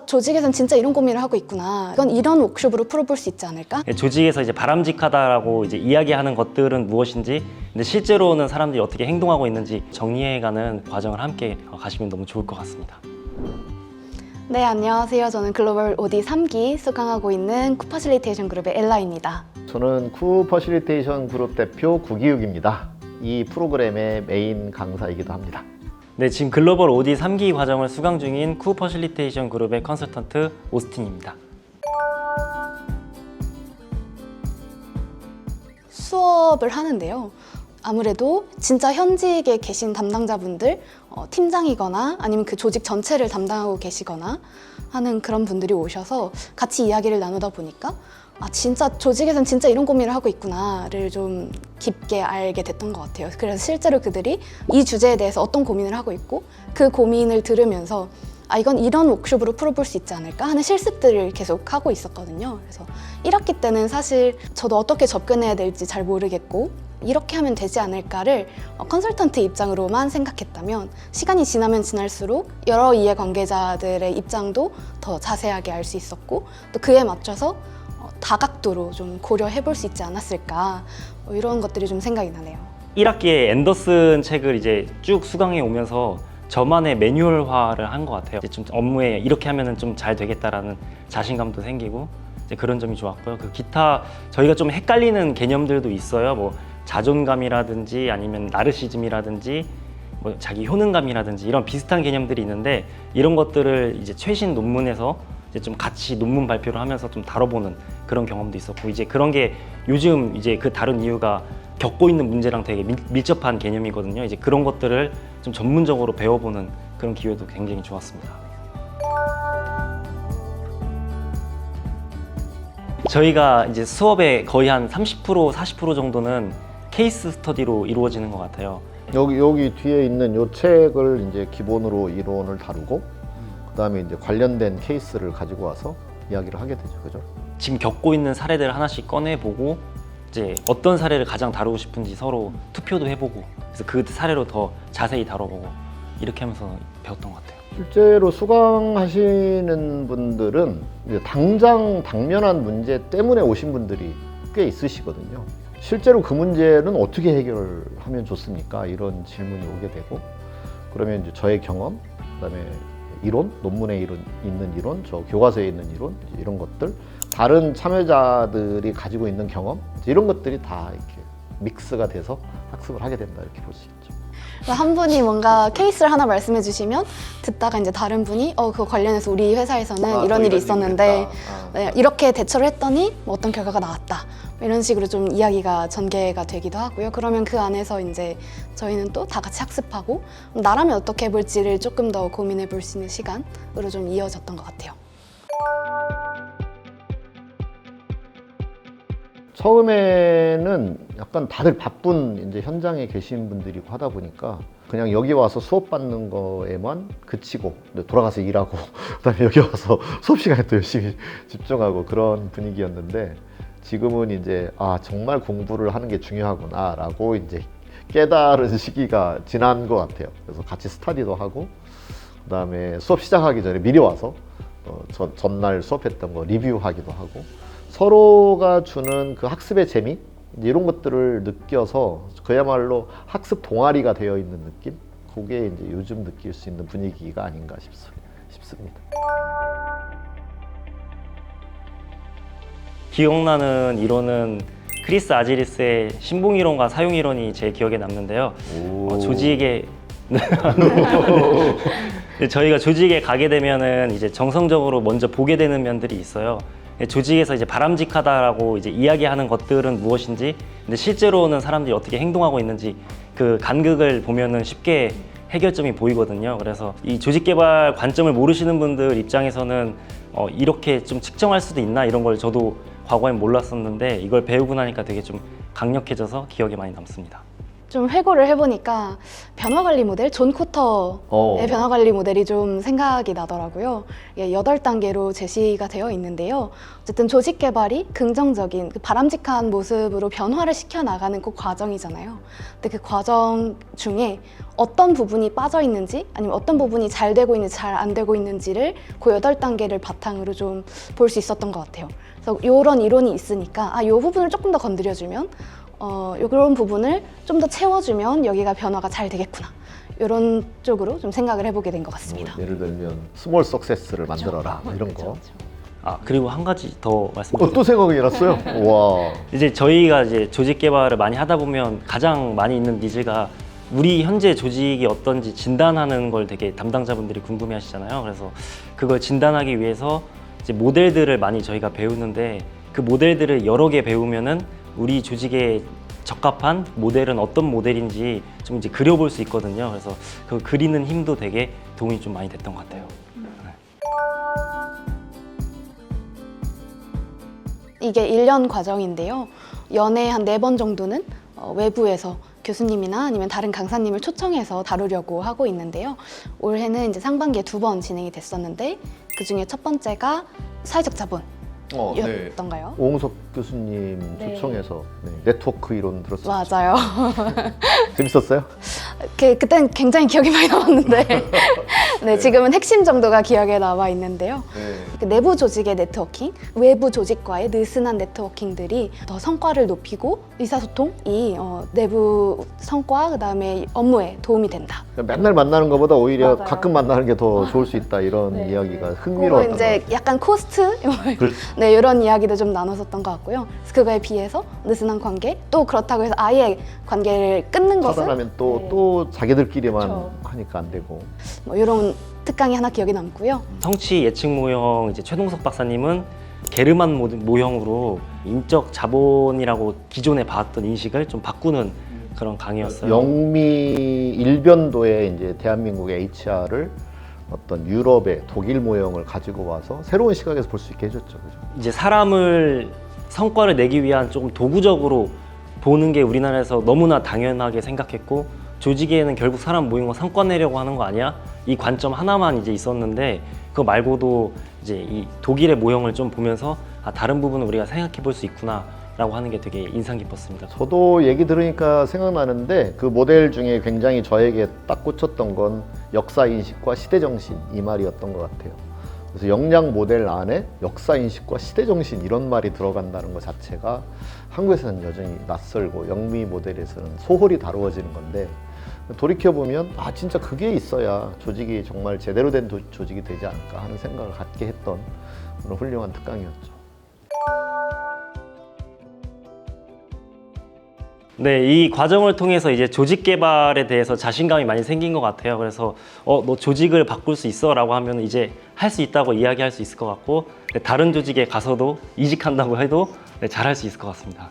조직에선 진짜 이런 고민을 하고 있구나. 이건 이런 워크숍으로 풀어볼 수 있지 않을까? 조직에서 이제 바람직하다라고 이제 이야기하는 것들은 무엇인지, 근데 실제로는 사람들이 어떻게 행동하고 있는지 정리해가는 과정을 함께 가시면 너무 좋을 것 같습니다. 네, 안녕하세요. 저는 글로벌 OD 3기 수강하고 있는 쿠퍼실리테이션 그룹의 엘라입니다. 저는 쿠퍼실리테이션 그룹 대표 구기욱입니다. 이 프로그램의 메인 강사이기도 합니다. 네, 지금 글로벌 OD 3기 과정을 수강 중인 쿠퍼실리테이션 그룹의 컨설턴트 오스틴입니다. 수업을 하는데요. 아무래도 진짜 현직에 계신 담당자분들, 팀장이거나 아니면 그 조직 전체를 담당하고 계시거나 하는 그런 분들이 오셔서 같이 이야기를 나누다 보니까 진짜 조직에선 진짜 이런 고민을 하고 있구나를 좀 깊게 알게 됐던 것 같아요. 그래서 실제로 그들이 이 주제에 대해서 어떤 고민을 하고 있고 그 고민을 들으면서 이건 이런 워크숍으로 풀어볼 수 있지 않을까 하는 실습들을 계속 하고 있었거든요. 그래서 1학기 때는 사실 저도 어떻게 접근해야 될지 잘 모르겠고 이렇게 하면 되지 않을까를 컨설턴트 입장으로만 생각했다면 시간이 지나면 지날수록 여러 이해관계자들의 입장도 더 자세하게 알 수 있었고 또 그에 맞춰서 다각도로 좀 고려해 볼 수 있지 않았을까 이런 것들이 좀 생각이 나네요. 1학기에 앤더슨 책을 이제 쭉 수강해 오면서 저만의 매뉴얼화를 한 것 같아요. 이제 좀 업무에 이렇게 하면은 좀 잘 되겠다라는 자신감도 생기고 이제 그런 점이 좋았고요. 그 기타 저희가 좀 헷갈리는 개념들도 있어요. 뭐 자존감이라든지 아니면 나르시즘이라든지 뭐 자기 효능감이라든지 이런 비슷한 개념들이 있는데 이런 것들을 이제 최신 논문에서 이제 좀 같이 논문 발표를 하면서 좀 다뤄보는 그런 경험도 있었고 이제 그런 게 요즘 이제 그 다른 이유가 겪고 있는 문제랑 되게 밀접한 개념이거든요. 이제 그런 것들을 좀 전문적으로 배워보는 그런 기회도 굉장히 좋았습니다. 저희가 이제 수업의 거의 한 30%, 40% 정도는 케이스 스터디로 이루어지는 것 같아요. 여기 뒤에 있는 이 책을 이제 기본으로 이론을 다루고 그다음에 이제 관련된 케이스를 가지고 와서 이야기를 하게 되죠. 그죠? 지금 겪고 있는 사례들을 하나씩 꺼내보고 이제 어떤 사례를 가장 다루고 싶은지 서로 투표도 해보고 그래서 그 사례로 더 자세히 다뤄보고 이렇게 하면서 배웠던 것 같아요. 실제로 수강하시는 분들은 이제 당면한 문제 때문에 오신 분들이 꽤 있으시거든요. 실제로 그 문제는 어떻게 해결하면 좋습니까? 이런 질문이 오게 되고 그러면 이제 저의 경험, 그다음에 이론, 논문에 있는 이론, 저 교과서에 있는 이론 이런 것들 다른 참여자들이 가지고 있는 경험 이런 것들이 다 이렇게 믹스가 돼서 학습을 하게 된다 이렇게 볼 수 있죠. 한 분이 뭔가 케이스를 하나 말씀해 주시면 듣다가 이제 다른 분이 그거 관련해서 우리 회사에서는 이런 일이 있었는데 네, 이렇게 대처를 했더니 뭐 어떤 결과가 나왔다 이런 식으로 좀 이야기가 전개가 되기도 하고요. 그러면 그 안에서 이제 저희는 또 다 같이 학습하고 나라면 어떻게 해볼지를 조금 더 고민해 볼 수 있는 시간으로 좀 이어졌던 것 같아요. 처음에는 약간 다들 바쁜 이제 현장에 계신 분들이고 하다 보니까 그냥 여기 와서 수업 받는 거에만 그치고 돌아가서 일하고 그다음에 여기 와서 수업 시간에 또 열심히 집중하고 그런 분위기였는데 지금은 이제 정말 공부를 하는 게 중요하구나라고 이제 깨달은 시기가 지난 것 같아요. 그래서 같이 스터디도 하고 그다음에 수업 시작하기 전에 미리 와서 전날 수업했던 거 리뷰하기도 하고 서로가 주는 그 학습의 재미 이런 것들을 느껴서 그야말로 학습 동아리가 되어 있는 느낌 그게 이제 요즘 느낄 수 있는 분위기가 아닌가 싶습니다. 기억나는 이론은 크리스 아지리스의 신봉이론과 사용이론이 제 기억에 남는데요. 조직에 저희가 조직에 가게 되면은 이제 정성적으로 먼저 보게 되는 면들이 있어요. 조직에서 이제 바람직하다라고 이제 이야기하는 것들은 무엇인지, 근데 실제로는 사람들이 어떻게 행동하고 있는지 그 간극을 보면은 쉽게 해결점이 보이거든요. 그래서 이 조직 개발 관점을 모르시는 분들 입장에서는 이렇게 좀 측정할 수도 있나 이런 걸 저도 과거엔 몰랐었는데 이걸 배우고 나니까 되게 좀 강력해져서 기억에 많이 남습니다. 좀 회고를 해보니까 변화관리 모델, 존 코터의 변화관리 모델이 좀 생각이 나더라고요. 이게 8단계로 제시가 되어 있는데요. 어쨌든 조직 개발이 긍정적인 그 바람직한 모습으로 변화를 시켜 나가는 그 과정이잖아요. 근데 그 과정 중에 어떤 부분이 빠져 있는지 아니면 어떤 부분이 잘 되고 있는지 잘 안 되고 있는지를 그 8단계를 바탕으로 좀 볼 수 있었던 것 같아요. 그래서 이런 이론이 있으니까 이 부분을 조금 더 건드려주면 이런 부분을 좀 더 채워주면 여기가 변화가 잘 되겠구나. 이런 쪽으로 좀 생각을 해보게 된 것 같습니다. 예를 들면 스몰 석세스를 만들어라 뭐 이런 거. 그리고 한 가지 더 말씀드릴게요. 또 생각이 났어요? 와. 이제 저희가 이제 조직 개발을 많이 하다 보면 가장 많이 있는 니즈가 우리 현재 조직이 어떤지 진단하는 걸 되게 담당자분들이 궁금해 하시잖아요. 그래서 그걸 진단하기 위해서 이제 모델들을 많이 저희가 배우는데 그 모델들을 여러 개 배우면은 우리 조직에 적합한 모델은 어떤 모델인지 좀 이제 그려볼 수 있거든요. 그래서 그 그리는 힘도 되게 도움이 좀 많이 됐던 것 같아요. 이게 1년 과정인데요. 연에 한 4번 정도는 외부에서 교수님이나 아니면 다른 강사님을 초청해서 다루려고 하고 있는데요. 올해는 이제 상반기에 2번 진행이 됐었는데 그 중에 첫 번째가 사회적 자본이었던가요? 오홍석 교수님 네. 초청해서 네트워크 이론 들었어요. 맞아요. 재밌었어요? 그때는 굉장히 기억이 많이 남았는데 네, 지금은 핵심 정도가 기억에 남아 있는데요. 그 내부 조직의 네트워킹, 외부 조직과의 느슨한 네트워킹들이 더 성과를 높이고 의사소통이 내부 성과 그다음에 업무에 도움이 된다. 맨날 만나는 것보다 오히려 맞아요. 가끔 만나는 게 더 좋을 수 있다 이런 네. 이야기가 그리고 흥미로웠던 것 이제 같아요. 약간 코스트 네, 이런 이야기도 좀 나눴었던 것 같고요. 그래서 그거에 비해서 느슨한 관계, 또 그렇다고 해서 아예 관계를 끊는 것은 차단하면 또 네. 또 자기들끼리만 그렇죠. 하니까 안 되고. 뭐 이런 특강이 하나 기억에 남고요. 성취 예측 모형 이제 최동석 박사님은 게르만 모형으로 인적 자본이라고 기존에 봐왔던 인식을 좀 바꾸는 그런 강의였어요. 영미 일변도의 이제 대한민국의 HR을 어떤 유럽의 독일 모형을 가지고 와서 새로운 시각에서 볼 수 있게 해줬죠. 그죠? 이제 사람을 성과를 내기 위한 조금 도구적으로 보는 게 우리나라에서 너무나 당연하게 생각했고 조직에는 결국 사람 모인 거 성과 내려고 하는 거 아니야? 이 관점 하나만 이제 있었는데 그거 말고도 이제 이 독일의 모형을 좀 보면서 다른 부분을 우리가 생각해 볼 수 있구나 라고 하는 게 되게 인상 깊었습니다. 저도 얘기 들으니까 생각나는데 그 모델 중에 굉장히 저에게 딱 꽂혔던 건 역사인식과 시대정신 이 말이었던 것 같아요. 그래서 역량 모델 안에 역사인식과 시대정신 이런 말이 들어간다는 것 자체가 한국에서는 여전히 낯설고 영미 모델에서는 소홀히 다루어지는 건데 돌이켜보면 진짜 그게 있어야 조직이 정말 제대로 된 조직이 되지 않을까 하는 생각을 갖게 했던 그런 훌륭한 특강이었죠. 네, 이 과정을 통해서 이제 조직 개발에 대해서 자신감이 많이 생긴 것 같아요. 그래서 너 조직을 바꿀 수 있어 라고 하면 이제 할 수 있다고 이야기할 수 있을 것 같고 다른 조직에 가서도 이직한다고 해도 잘할 수 있을 것 같습니다.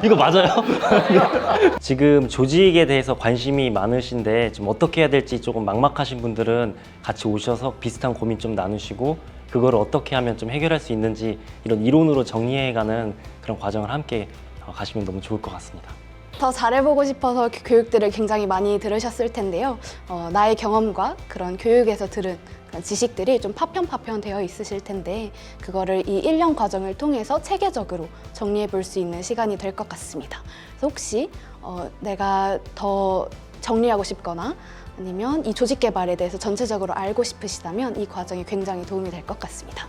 이거 맞아요? 지금 조직에 대해서 관심이 많으신데 좀 어떻게 해야 될지 조금 막막하신 분들은 같이 오셔서 비슷한 고민 좀 나누시고 그거를 어떻게 하면 좀 해결할 수 있는지 이런 이론으로 정리해가는 그런 과정을 함께 가시면 너무 좋을 것 같습니다. 더 잘해보고 싶어서 교육들을 굉장히 많이 들으셨을 텐데요. 나의 경험과 그런 교육에서 들은 그런 지식들이 좀 파편파편 되어 있으실 텐데 그거를 이 1년 과정을 통해서 체계적으로 정리해 볼 수 있는 시간이 될 것 같습니다. 그래서 혹시 내가 더 정리하고 싶거나 아니면 이 조직 개발에 대해서 전체적으로 알고 싶으시다면 이 과정이 굉장히 도움이 될 것 같습니다.